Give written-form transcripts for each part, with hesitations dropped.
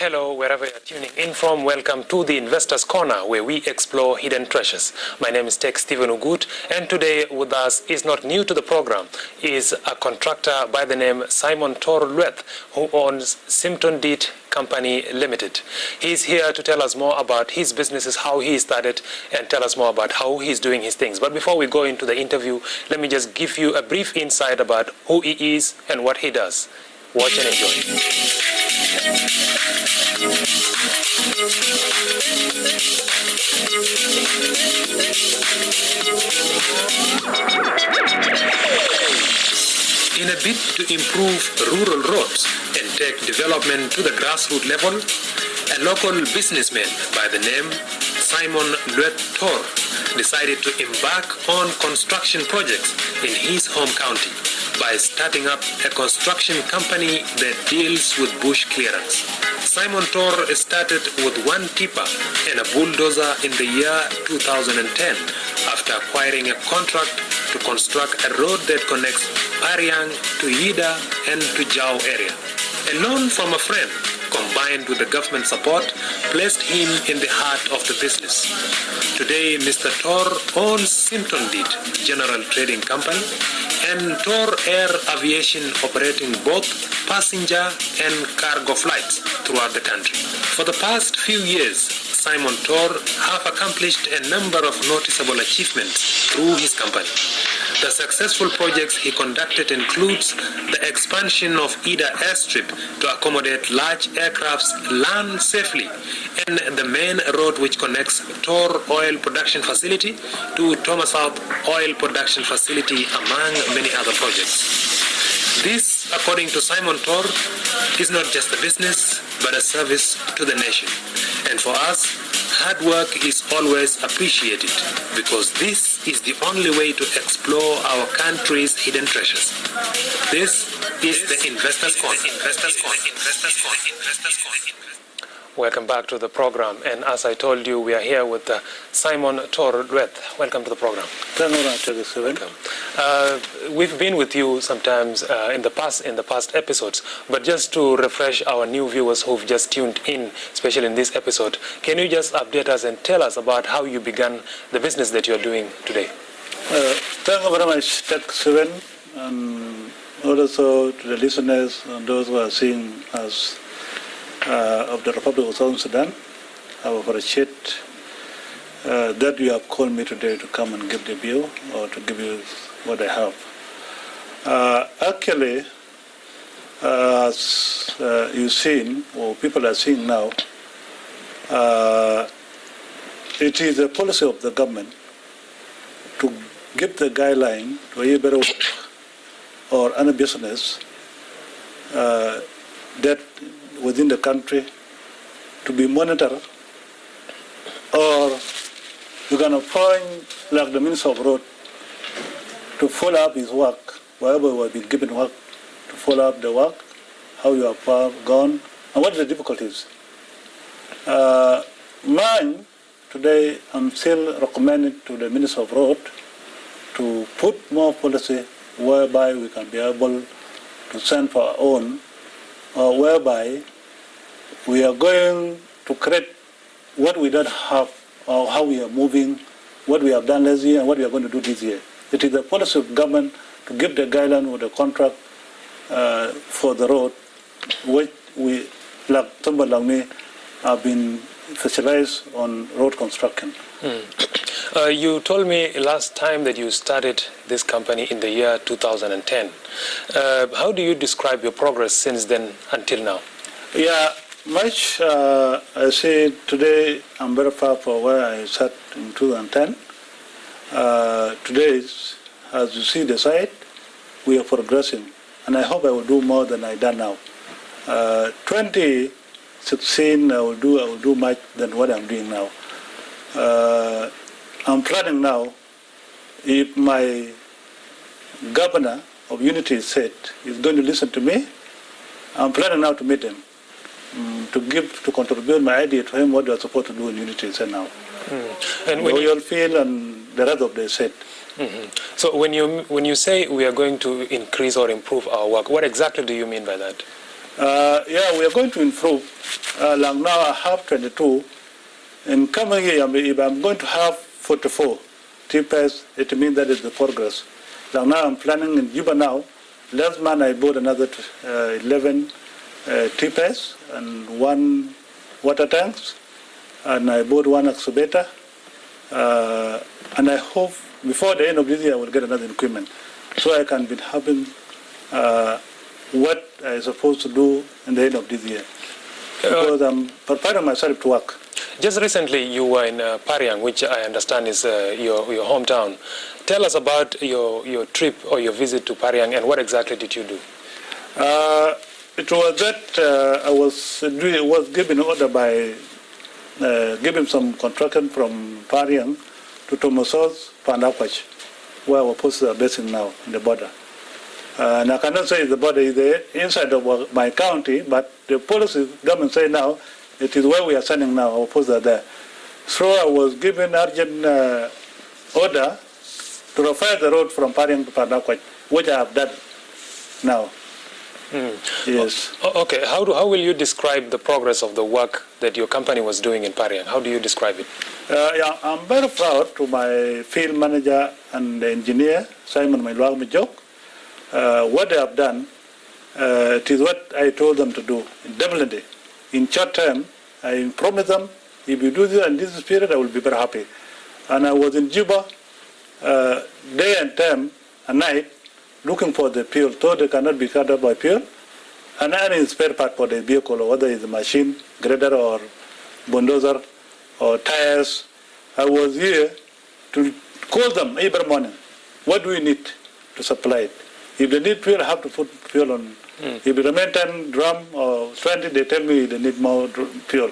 Hello, wherever you're tuning in from, welcome to the Investors Corner, where we explore hidden treasures. My name is Tech Stephen Ugut, and today with us is not new to the program, is a contractor by the name Simon Tor-Lueth, who owns Simpton Deet Company Limited. He's here to tell us more about his businesses, how he started, and tell us more about how he's doing his things. But before we go into the interview, let me just give you a brief insight about who he is and what he does. Watch and enjoy. In a bid to improve rural roads and take development to the grassroots level, a local businessman by the name Simon Tor decided to embark on construction projects in his home county by starting up a construction company that deals with bush clearance. Simon Tor started with one tipper and a bulldozer in the year 2010 after acquiring a contract to construct a road that connects Pariang to Yida and to Jau area. A loan from a friend combined with the government support placed him in the heart of the business. Today, Mr. Tor owns Simpton Deet General Trading Company and Tor Air Aviation, operating both passenger and cargo flights throughout the country. For the past few years, Simon Tor have accomplished a number of noticeable achievements through his company. The successful projects he conducted includes the expansion of Ida airstrip to accommodate large aircrafts land safely, and the main road which connects Tor Oil Production Facility to Thomas South Oil Production Facility, among many other projects. This, according to Simon Tor, is not just a business, but a service to the nation. And for us, hard work is always appreciated because this is the only way to explore our country's hidden treasures. This is the Investors Corner. Welcome back to the program, and as I told you, we are here with Simon Tor-Lueth. Welcome to the program. Welcome. We've been with you sometimes in the past episodes, but just to refresh our new viewers who've just tuned in, especially in this episode, can you just update us and tell us about how you began the business that you're doing today? Thank you very much, Tech Stephen, and also to the listeners and those who are seeing us of the Republic of Southern Sudan. I appreciate that you have called me today to come and give the view or to give you what I have. Actually, as you've seen, or people are seeing now, it is the policy of the government to give the guideline to either or any business that within the country to be monitored, or you can appoint like the Minister of Road to follow up his work, wherever we have been given work, to follow up the work, how you have gone, and what are the difficulties. Mine, today, I'm still recommending to the Minister of Road to put more policy whereby we can be able to send for our own, whereby we are going to create what we don't have, or how we are moving, what we have done last year and what we are going to do this year. It is the policy of government to give the guideline with the contract for the road, which we, like somebody like me, have been specialized on road construction. You told me last time that you started this company in the year 2010. How do you describe your progress since then until now? Yeah, much. I say today I'm very far from where I sat in 2010. Today, as you see the site, we are progressing, and I hope I will do more than I done now. 2016, I will do much than what I'm doing now. I'm planning now, if my governor of Unity State is going to listen to me, I'm planning now to meet him, to contribute my idea to him what they are supposed to do in Unity State now. And when you feel and the rest of the state. Mm-hmm. So when you say we are going to increase or improve our work, what exactly do you mean by that? Yeah, we are going to improve. Like now I have 22. In coming year, if I'm going to have 44 TPS, it means that is the progress. Like now I'm planning in Juba now. Last month I bought another 11 TPS and 1 water tanks, and I bought 1 excavator. And I hope before the end of this year I will get another equipment, so I can be having what I'm supposed to do in the end of this year. Because I'm preparing myself to work. Just recently you were in Pariang, which I understand is your hometown. Tell us about your trip or your visit to Pariang, and what exactly did you do? It was that I was given order by giving some contraction from Pariang to Tomosos, Pandakwach, where our posts are based now in the border. And I cannot say the border is the inside of my county, but the policy government say now it is where we are sending now. Our posts are there. So I was given urgent order to repair the road from Pariang to Pandakwach, which I have done now. Yes. Okay. How will you describe the progress of the work that your company was doing in Pariang? How do you describe it? Yeah, I'm very proud to my field manager and the engineer, Simon Mailwag Mijok. What they have done, it is what I told them to do. Definitely. In short term, I promise them, if you do this in this period, I will be very happy. And I was in Juba day and time and night looking for the fuel, though they cannot be cut up by fuel, and any spare part for the vehicle, or whether it's a machine, grader or bulldozer or tires. I was here to call them every morning. What do we need to supply it? If they need fuel, I have to put fuel on. If it remain 10 drum or 20, they tell me they need more fuel.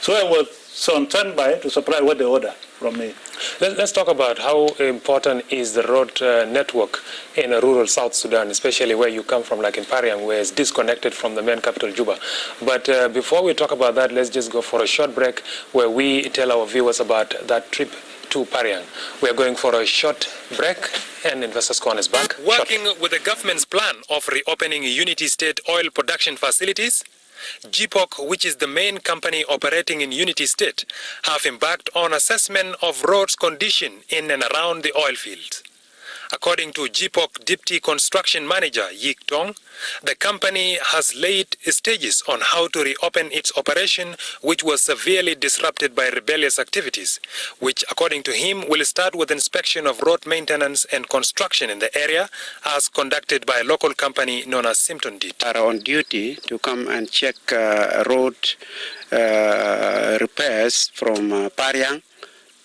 So I was on standby to supply what they order from me. Let's talk about how important is the road network in rural South Sudan, especially where you come from, like in Pariang, where it's disconnected from the main capital, Juba. But before we talk about that, let's just go for a short break where we tell our viewers about that trip to Pariang. We are going for a short break, and Investors Corner is back. Working with the government's plan of reopening Unity State oil production facilities, GPOC, which is the main company operating in Unity State, have embarked on assessment of roads condition in and around the oil fields. According to GPOC Deputy Construction Manager Yik Tong, the company has laid stages on how to reopen its operation, which was severely disrupted by rebellious activities, which, according to him, will start with inspection of road maintenance and construction in the area, as conducted by a local company known as Simpton did. Are on duty to come and check road repairs from Pariang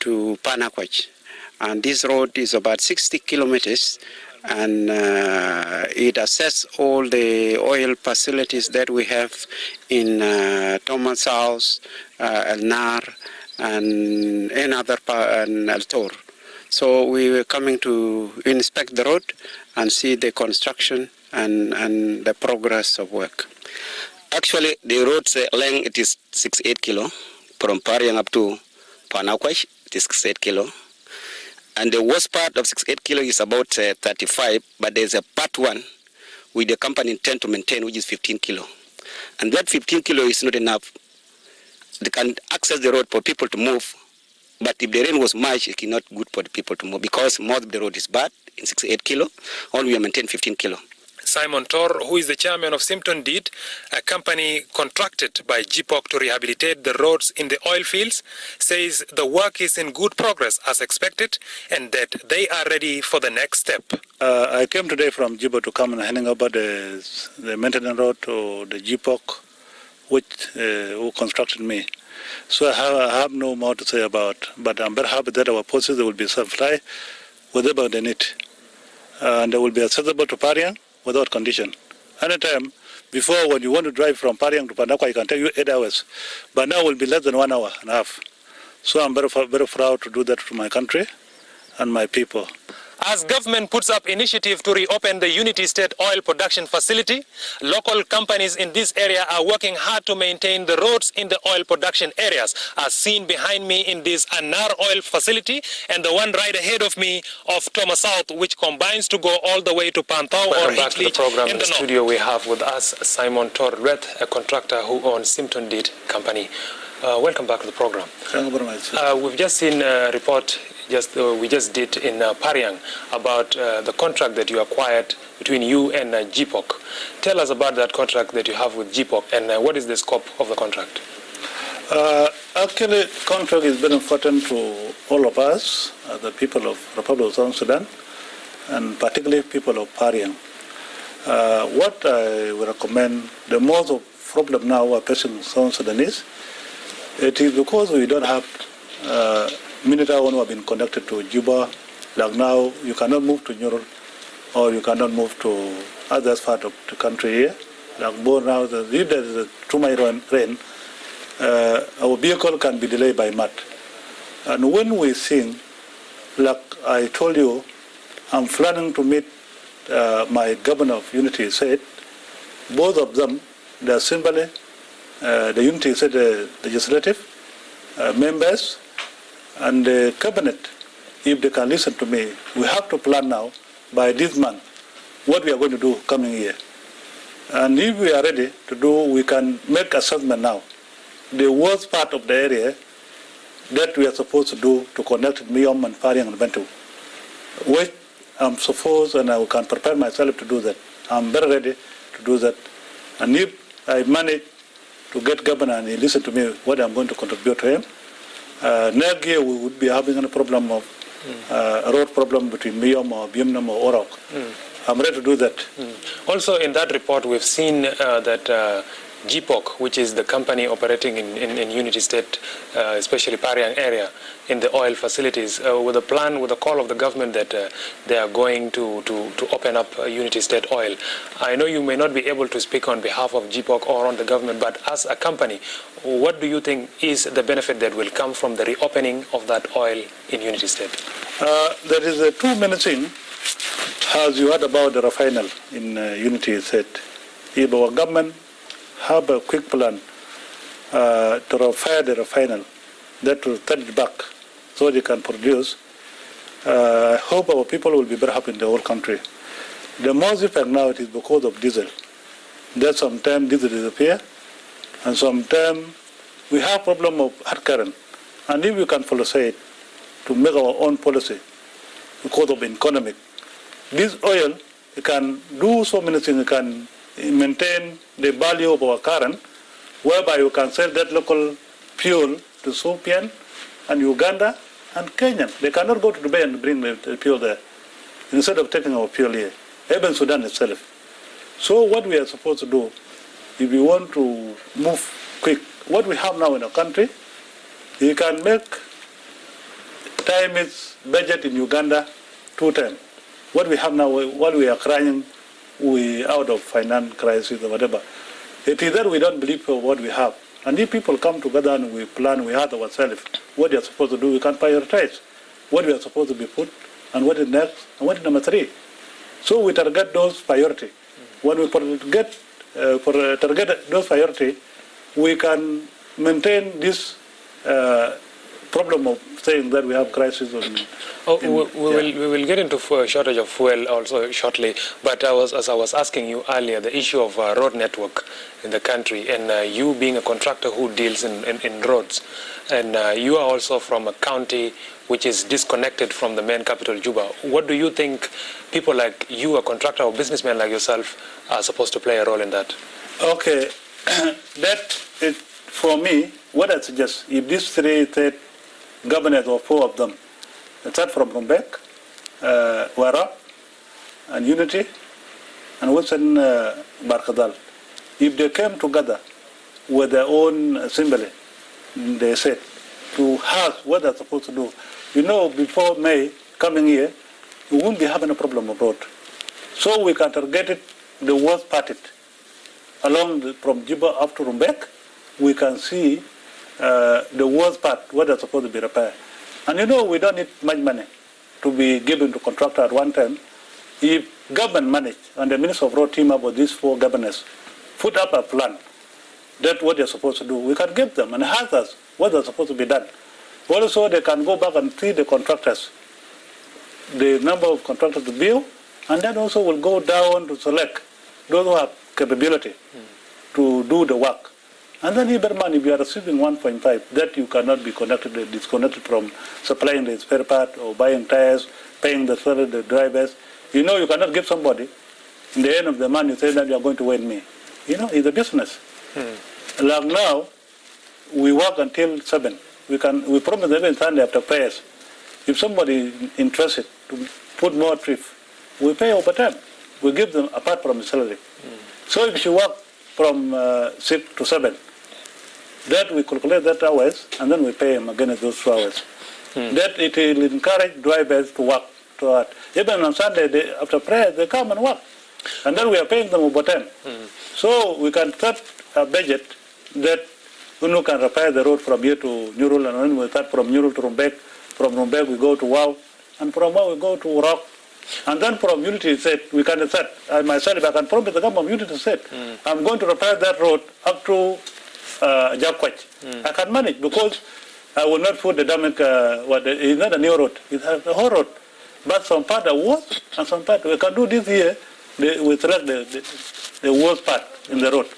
to Pandakwach. And this road is about 60 kilometers, and it assesses all the oil facilities that we have in Thomas House, El Nar, and another and El Tor. So we were coming to inspect the road and see the construction and the progress of work. Actually, the road's length it is 68 kilo from Pariang up to Pandakwach. It is 68 kilo. And the worst part of 68 kilo is about 35, but there's a part one which the company intend to maintain, which is 15 kilo. And that 15 kilo is not enough. They can access the road for people to move, but if the rain was much, it's not good for the people to move because most of the road is bad in 68 kilo, only we maintain 15 kilo. Simon Tor, who is the chairman of Simpton Did, a company contracted by GPOC to rehabilitate the roads in the oil fields, says the work is in good progress as expected and that they are ready for the next step. I came today from Juba to come and handing over the maintenance road to the GPOC, who constructed me. So I have no more to say about, but I'm very happy that our forces will be supplied whatever they need. And they will be accessible to Pariang without condition. Anytime, before when you want to drive from Pariang to Pandakwach, it can take you 8 hours. But now it will be less than 1 hour and a half. So I'm very proud to do that to my country and my people. As government puts up initiative to reopen the Unity State Oil Production Facility, local companies in this area are working hard to maintain the roads in the oil production areas, as seen behind me in this Anar Oil Facility and the one right ahead of me of Thomas South, which combines to go all the way to Pantau or back to the program. In the studio we have with us Simon Torret, a contractor who owns Simpton Deed Company. Welcome back to the program. Thank you very much. We've just seen a report we just did in Pariang about the contract that you acquired between you and GPOC. Tell us about that contract that you have with GPOC and what is the scope of the contract? Actually, contract is very important to all of us, the people of Republic of South Sudan, and particularly people of Pariang. What I would recommend, the most of problem now we're facing South Sudanese, it is because we don't have military who have been connected to Juba. Like now, you cannot move to Nyurul or you cannot move to other part of the country here. Like more now, if there is a too much rain, our vehicle can be delayed by mud. And when we sing, like I told you, I'm planning to meet my governor of Unity State. Both of them, the Assembly, the Unity State legislative members, and the cabinet, if they can listen to me, we have to plan now by this month what we are going to do coming year. And if we are ready to do, we can make assessment now. The worst part of the area that we are supposed to do to connect Miom and Pariang and Bentu, which I'm supposed and I can prepare myself to do that. I'm very ready to do that. And if I manage to get governor and he listen to me what I'm going to contribute to him, next year we would be having a problem of a road problem between Miom or Biomnam or Orok. I'm ready to do that. Also in that report we've seen that GPOC, which is the company operating in Unity State, especially Pariang area, in the oil facilities, with a plan, with a call of the government that they are going to open up Unity State Oil. I know you may not be able to speak on behalf of GPOC or on the government, but as a company, what do you think is the benefit that will come from the reopening of that oil in Unity State? There is two main things, as you heard about the refinery in Unity State. If our government have a quick plan to repair the refinery that will turn it back so they can produce, I hope our people will be very happy in the whole country. The most effect now it is because of diesel. That sometimes diesel disappear, and sometimes we have problem of hard current. And if we can follow it to make our own policy because of economic, this oil it can do so many things. It can maintain the value of our current, whereby you can sell that local fuel to Ethiopian and Uganda and Kenya. They cannot go to Dubai and bring the fuel there, instead of taking our fuel here, even Sudan itself. So what we are supposed to do, if we want to move quick, what we have now in our country, you can make time its budget in Uganda 2 times. What we have now, what we are crying, we out of finance crisis or whatever. It is that we don't believe for what we have. And if people come together and we plan, we ask ourselves what they are supposed to do, we can prioritize what we are supposed to be put and what is next and what is number 3. So we target those priority. When we target those priority, we can maintain this problem of saying that we have crisis. We will get into shortage of fuel also shortly. But as I was asking you earlier, the issue of road network in the country, and you being a contractor who deals in roads, and you are also from a county which is disconnected from the main capital, Juba. What do you think people like you, a contractor or businessman like yourself, are supposed to play a role in that? Okay, that is, for me, what I suggest, if these 3 state governors or 4 of them, start from Rumbek, Warab, and Unity, and Western Barkadal, if they came together with their own assembly, they said, to ask what they're supposed to do. You know, before May coming year, we won't be having a problem of road. So we can target it, the worst part it. From Juba up to Rumbek, we can see the worst part, what are supposed to be repaired. And you know, we don't need much money to be given to contractor at one time. If government managed and the Minister of Road team up with these 4 governors, put up a plan, that's what they're supposed to do. We can give them and ask us what is supposed to be done. Also, they can go back and see the contractors, the number of contractors to build, and then also will go down to select those who have capability to do the work. And then even money, if you are receiving 1.5, that you cannot be disconnected from supplying the spare part or buying tires, paying the salary, the drivers. You know, you cannot give somebody, in the end of the month, you say that you are going to win me. You know, it's a business. Like now, we work until 7. We promise even Sunday after prayers. If somebody is interested to put more trips, we pay overtime. We give them apart from the salary. So if you work from 6 to 7, that we calculate that hours, and then we pay them against those 2 hours. That it will encourage drivers to work too hard. Even on Sunday, after prayer, they come and work. And then we are paying them overtime. So we can set a budget that Unu can repair the road from here to Nurul, and then we start from Nurul to Rumbek. From Rumbek we go to Wow, and from Wow we go to Rock. And then from Unity State, we can set, myself, if I can promise the government of Unity State, I'm going to repair that road up to Jakwach. I can manage because I will not put the damage, it's not a new road, it's a whole road. But some part are worse, and some part, we can do this here, we select the worst part in the road.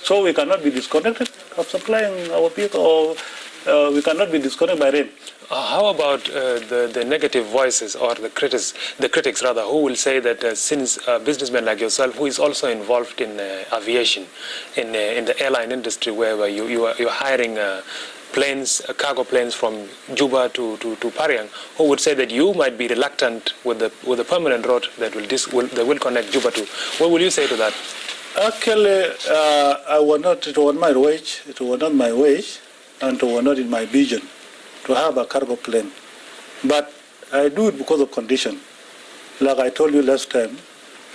So we cannot be disconnected of supplying our people, or we cannot be disconnected by rain. How about the negative voices or the critics rather, who will say that since a businessman like yourself, who is also involved in aviation, in the airline industry, where you're hiring planes, cargo planes from Juba to Pariang, who would say that you might be reluctant with the permanent road that will connect Juba to. What will you say to that? Actually, it was my wage. It was not my wage, and it was not in my vision to have a cargo plane. But I do it because of condition. Like I told you last time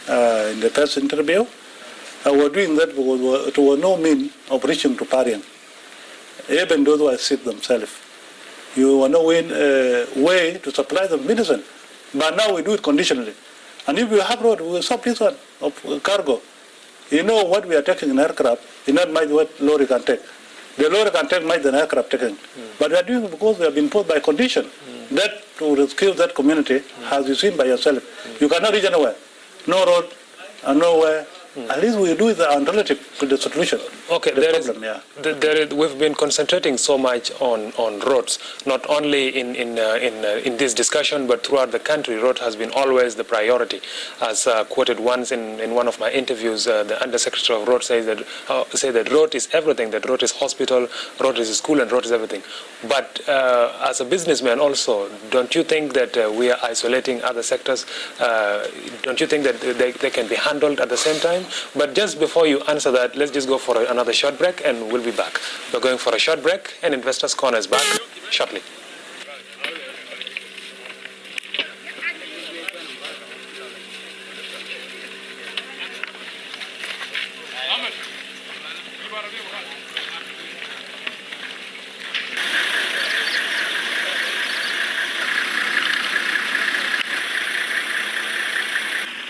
in the first interview, I was doing that because it was no means of reaching to Pariang. Even those who are sick themselves. You were no way to supply them medicine. But now we do it conditionally. And if we have road, we will stop this one of cargo. You know what we are taking in aircraft is not much what lorry can take. The lorry can take much than aircraft taking. But we are doing it because we have been put by condition. That to rescue that community, as you've seen by yourself. You cannot reach anywhere. No road and nowhere. At least we do it relative to the solution. Okay, we've been concentrating so much on roads, not only in this discussion, but throughout the country. Road has been always the priority. As quoted once in one of my interviews, the Undersecretary of Road says that road is everything, that road is hospital, road is school, and road is everything. But as a businessman also, don't you think that we are isolating other sectors? Don't you think that they can be handled at the same time? But just before you answer that, let's just go for another short break and we'll be back. We're going for a short break and Investors Corner is back shortly.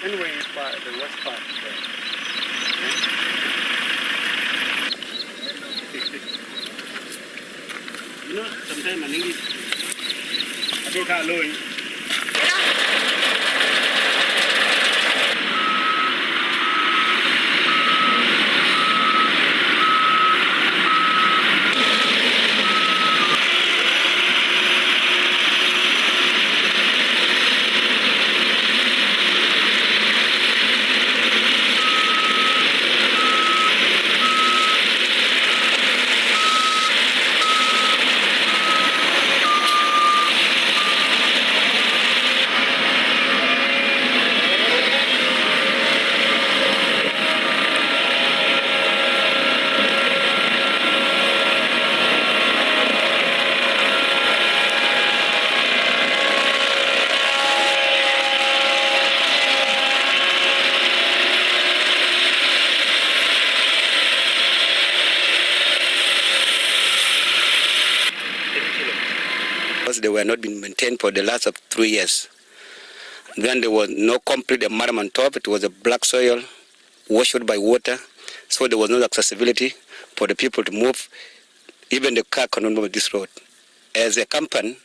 Anyway, the worst part. You know, sometimes I think I don't have low. They were not being maintained for the last of 3 years. Then there was no complete environment on top. It was a black soil, washed out by water, so there was no accessibility for the people to move. Even the car cannot move this road. As a company,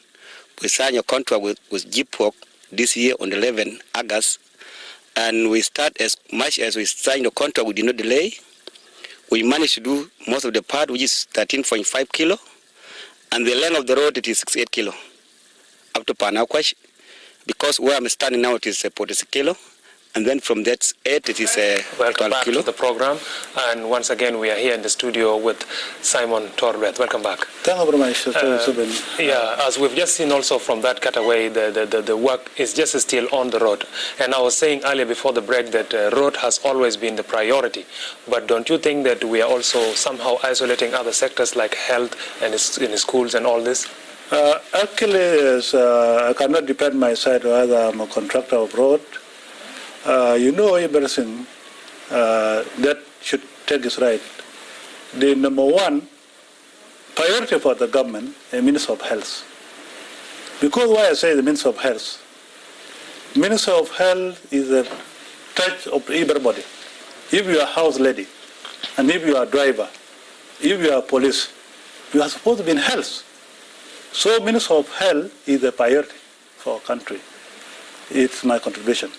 we signed a contract with GPOC this year on 11 August, and we start as much as we signed the contract, we did not delay. We managed to do most of the part, which is 13.5 kilo, and the length of the road, it is 68 kilo, up to Panakwash. Because where I'm standing now, it is 46 kilo. And then from that 8, it is 12 Welcome back kilo. to the program. And once again, we are here in the studio with Simon Torbeth. Welcome back. Thank you very much. Yeah, as we've just seen also from that cutaway, the work is just still on the road. And I was saying earlier before the break that road has always been the priority. But don't you think that we are also somehow isolating other sectors like health and in schools and all this? Actually, I cannot depend my side whether I'm a contractor of road. Everything that should take its right. The number one priority for the government is Minister of Health. Because why I say the Minister of Health? Minister of Health is a touch of everybody. If you are a house lady, and if you are a driver, if you are police, you are supposed to be in health. So Minister of Health is a priority for our country. It's my contribution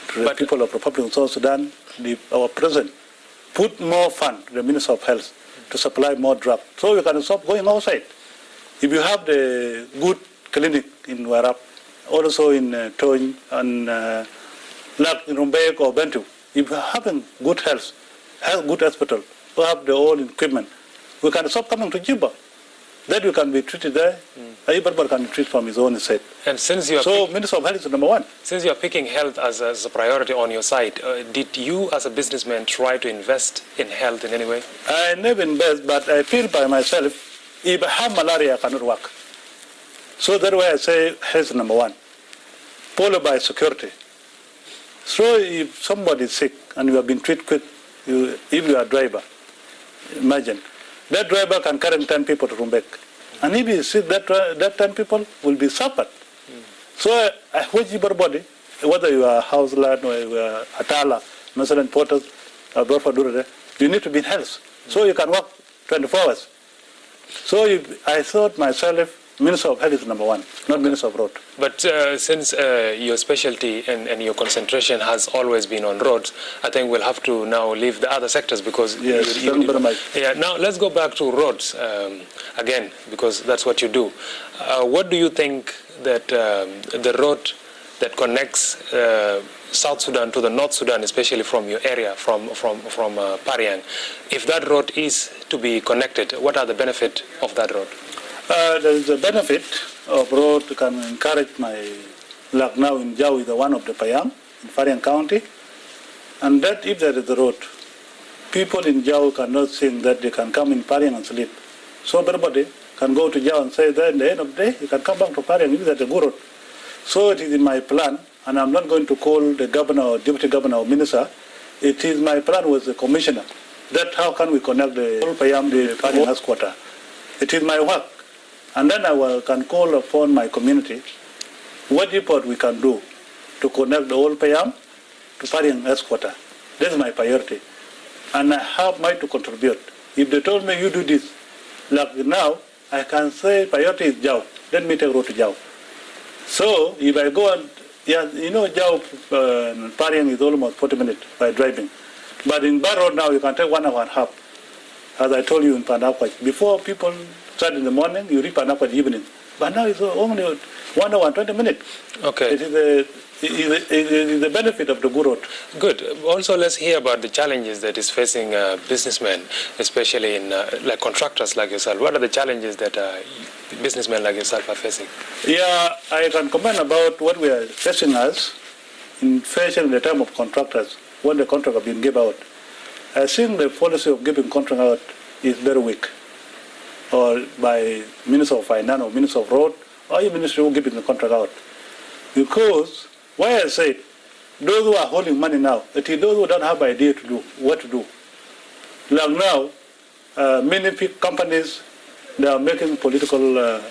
to the people of the Republic of South Sudan. Our president put more fund to the Minister of Health to supply more drugs, so we can stop going outside. If you have the good clinic in Warap, also in Tony and in Rumbek or Bentu, if you are having good health, good hospital, we have the old equipment, we can stop coming to Juba. That we can be treated there. Everybody can be treated from his own side. And since you are Minister of Health is number one. Since you are picking health as a priority on your side, did you as a businessman try to invest in health in any way? I never invest, but I feel by myself, if I have malaria, I cannot work. So that's why I say health is number one, followed by security. So if somebody is sick and you have been treated quick, if you are a driver, imagine, that driver can carry 10 people to Rumbek. And if you see that 10 people will be suffered. So I wish everybody, whether you are a house lad or you are a Atala, Masalan Porters, or Dorfadura, you need to be in health. So you can work 24 hours. So I thought myself, Minister of Health is number one, not Minister of Road. But since your specialty and your concentration has always been on roads, I think we'll have to now leave the other sectors because... Yes, yeah, now let's go back to roads again, because that's what you do. What do you think that the road that connects South Sudan to the North Sudan, especially from your area, from Pariang, if that road is to be connected, what are the benefits of that road? There is a benefit of road to can encourage my luck now in Jau is one of the Payam in Pariang County. And that if there is a road, people in Jau cannot think that they can come in Pariang and sleep. So everybody can go to Jau and say that at the end of the day, you can come back to Pariang if there's a good road. So it is in my plan, and I'm not going to call the governor or deputy governor or minister. It is my plan with the commissioner. That how can we connect the whole Payam, the Pariang headquarters. It is my work. And then I can call upon my community what report we can do to connect the whole Payam to Pariang headquarters. That's my priority. And I have mine to contribute. If they told me you do this, like now, I can say priority is Jau. Let me take road to Jau. So if I go and, Jau, Pariang is almost 40 minutes by driving. But in Bar Road now, you can take 1 hour and a half. As I told you in Pandakwaj, before people start in the morning, you reach Pandakwaj in the evening. But now it's only 1 hour and 20 minutes. Okay. It is the benefit of the good road. Good. Also, let's hear about the challenges that is facing businessmen, especially in like contractors like yourself. What are the challenges that businessmen like yourself are facing? Yeah, I can comment about what we are facing as in facing the term of contractors when the contract has been given out. I think the policy of giving contract out is very weak, or by Minister of Finance or Minister of Road, or even Minister who giving the contract out. Because, why I said, those who are holding money now, it is those who don't have idea to do, what to do. Like now, many companies, they are making political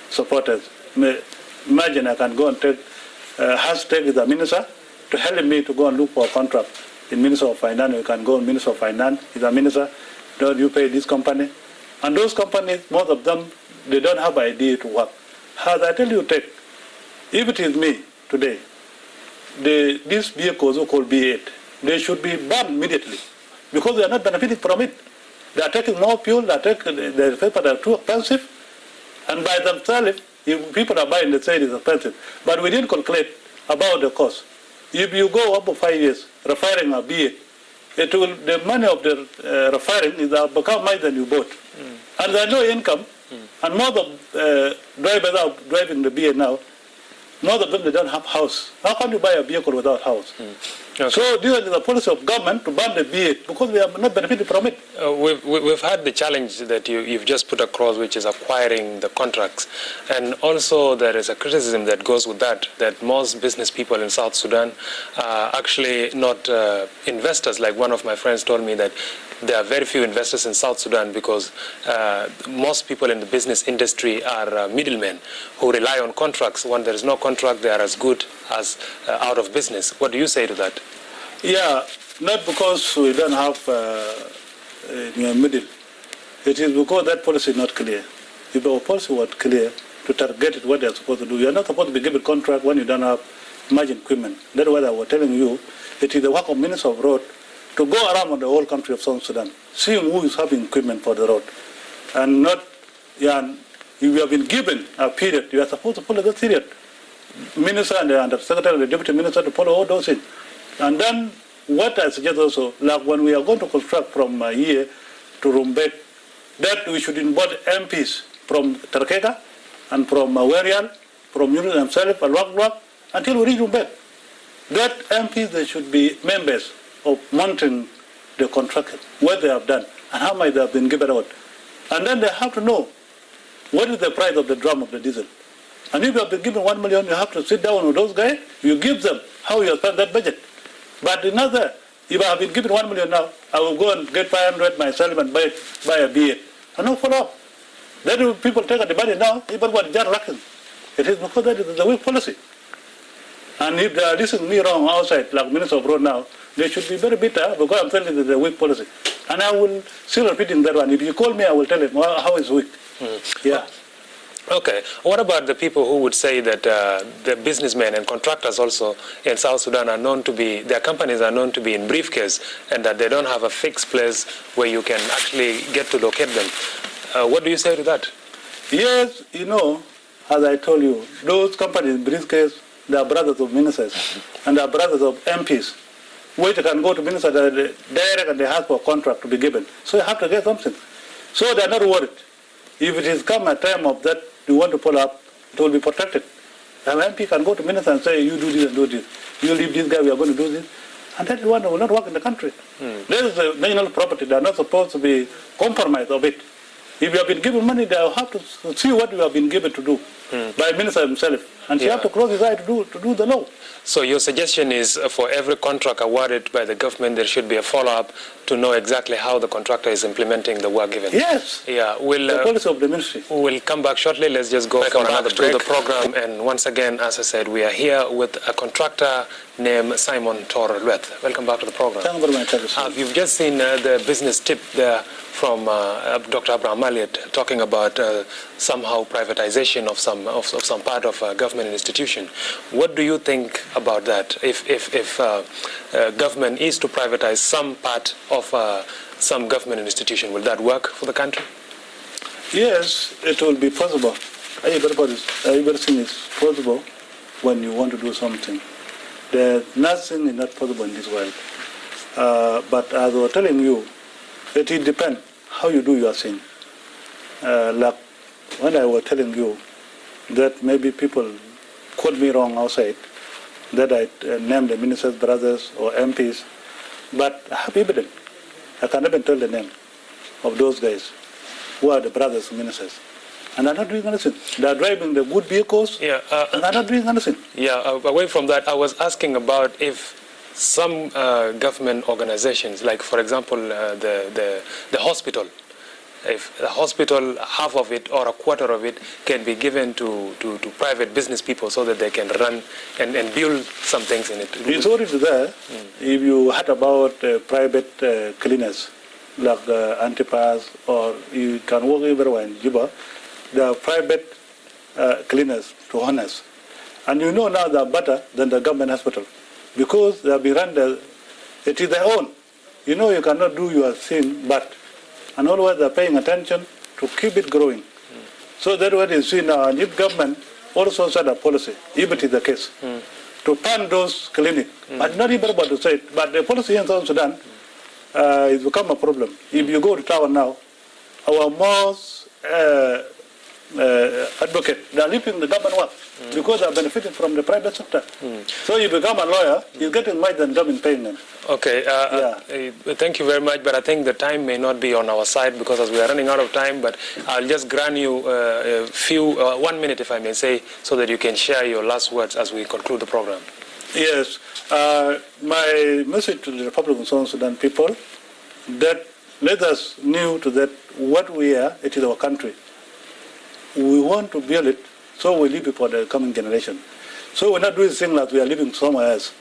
supporters. Imagine I can go and take hashtag the minister to help me to go and look for a contract in Minister of Finance. You can go in Minister of Finance, he's a minister, don't you pay this company? And those companies, most of them, they don't have idea to work. As I tell you, take, if it is me today, these vehicles are called B8, they should be banned immediately because they are not benefiting from it. They are taking more fuel, the paper are too expensive, and by themselves, if people are buying, they say it is expensive. But we didn't calculate about the cost. If you go up to 5 years, refiring a B8, the money of the refiring is become more than you bought. And there's no income, and most of drivers are driving the B8 now. Most of them, they don't have house. How can you buy a vehicle without house? Okay. So this is the policy of government to ban the B8 because we are not benefiting from it. We've had the challenge that you've just put across, which is acquiring the contracts. And also there is a criticism that goes with that most business people in South Sudan are actually not investors. Like one of my friends told me that there are very few investors in South Sudan because most people in the business industry are middlemen who rely on contracts. When there is no contract, they are as good as out of business. What do you say to that? Yeah, not because we don't have middle. It is because that policy is not clear. If our policy was clear to target what they are supposed to do, you are not supposed to be given contract when you don't have margin equipment. That's what I was telling you. It is the work of Minister of Road to go around the whole country of South Sudan, seeing who is having equipment for the road. And not, if you have been given a period, you are supposed to follow that period. Minister and the Undersecretary and the Deputy Minister to follow all those things. And then what I suggest also, like when we are going to construct from here to Rumbek, that we should involve MPs from Terkeka and from Werial, from Unit themselves, and Wak until we reach Rumbek. That MPs, they should be members of monitoring the contract, what they have done, and how much they have been given out. And then they have to know what is the price of the drum of the diesel. And if you have been given 1 million, you have to sit down with those guys, you give them how you spend that budget. But another, if I have been given 1 million now, I will go and get 500 myself and buy a B8. And no follow up. Then people take the money now, people want just lacking. It is because that is the weak policy. And if they are listening to me wrong outside, like Minister of Road now, they should be very bitter because I'm telling you the weak policy. And I will still repeating that one. If you call me, I will tell him how it's weak. Yeah. Okay. What about the people who would say that the businessmen and contractors also in South Sudan are known to be, their companies are known to be in briefcase and that they don't have a fixed place where you can actually get to locate them? What do you say to that? Yes, as I told you, those companies in briefcase, they are brothers of ministers and they are brothers of MPs. Where they can go to minister direct and they ask for a contract to be given. So you have to get something. So they are not worried. If it is come a time of that you want to follow up, it will be protected. An MP can go to minister and say, you do this and do this. You leave this guy, we are going to do this. And that one will not work in the country. This is the national property. They are not supposed to be compromised of it. If you have been given money, they have to see what you have been given to do by minister himself. And you have to close his eye to do the law. So your suggestion is for every contract awarded by the government, there should be a follow-up to know exactly how the contractor is implementing the work given. Yes. Yeah. The policy of the ministry. We'll come back shortly. Let's just go for another break to the program. And once again, as I said, we are here with a contractor named Simon Tor Lueth. Welcome back to the program. Thank you very much. You've just seen the business tip there from Dr. Abraham Mallet talking about somehow privatization of some part of a government institution. What do you think about that? If government is to privatize some part of some government institution, will that work for the country? Yes, it will be possible. Everything is possible when you want to do something. Nothing is not possible in this world. But as I was telling you, it depends how you do your thing. Like when I was telling you that maybe people quote me wrong outside, that I named the ministers' brothers or MPs, but I have evidence. I can even tell the name of those guys who are the brothers ministers. And they're not doing anything. They're driving the good vehicles, and they're not doing anything. Yeah, away from that, I was asking about if some government organizations, like for example the hospital, if the hospital, half of it or a quarter of it, can be given to private business people so that they can run and build some things in it. It's already there. If you heard about private cleaners, like Antipas, or you can work everywhere in Juba, there are private cleaners, to honest. And you know now they're better than the government hospital because they'll be run it is their own. You know you cannot do your thing, but and always they're paying attention to keep it growing. So that's what you see now. And if government also set a policy, if it is the case, to fund those clinics, but not everybody to say it. But the policy in South Sudan it's become a problem. If you go to town now, our most advocate, they are leaving the government work because they are benefiting from the private sector. So you become a lawyer, you're getting more than government paying them. Okay, thank you very much, but I think the time may not be on our side because as we are running out of time, but I'll just grant you a few, 1 minute if I may say, so that you can share your last words as we conclude the program. Yes, my message to the Republic of South Sudan people, that let us know to that what we are, it is our country. We want to build it, so we leave it for the coming generation. So we're not doing things like we are living somewhere else.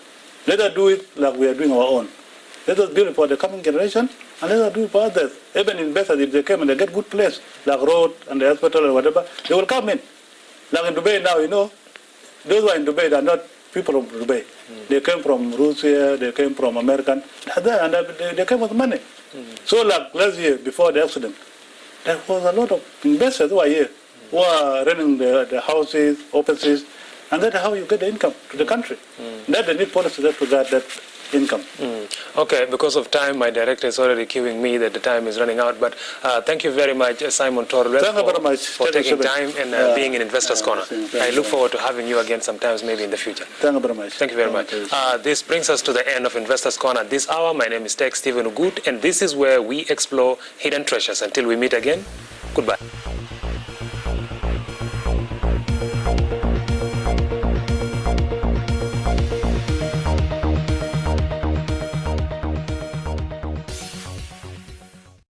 Let us do it like we are doing our own. Let us build it for the coming generation, and let us do it for others. Even investors, if they come and they get good place, like road and the hospital or whatever, they will come in. Like in Dubai now, you know, those who are in Dubai, they are not people from Dubai. They came from Russia, they came from American, and they came with money. So like last year, before the accident, there was a lot of investors who are here, who are running the houses, offices, and that's how you get the income to the country. That they need policy to get that income. Okay, because of time, my director is already queuing me that the time is running out. But thank you very much, Simon Torres, for taking time and being in Investors Corner. I look forward to having you again sometimes, maybe in the future. Thank you very much. Thank you very much. This brings us to the end of Investors Corner this hour. My name is Tech Stephen Ugut, and this is where we explore hidden treasures. Until we meet again, goodbye.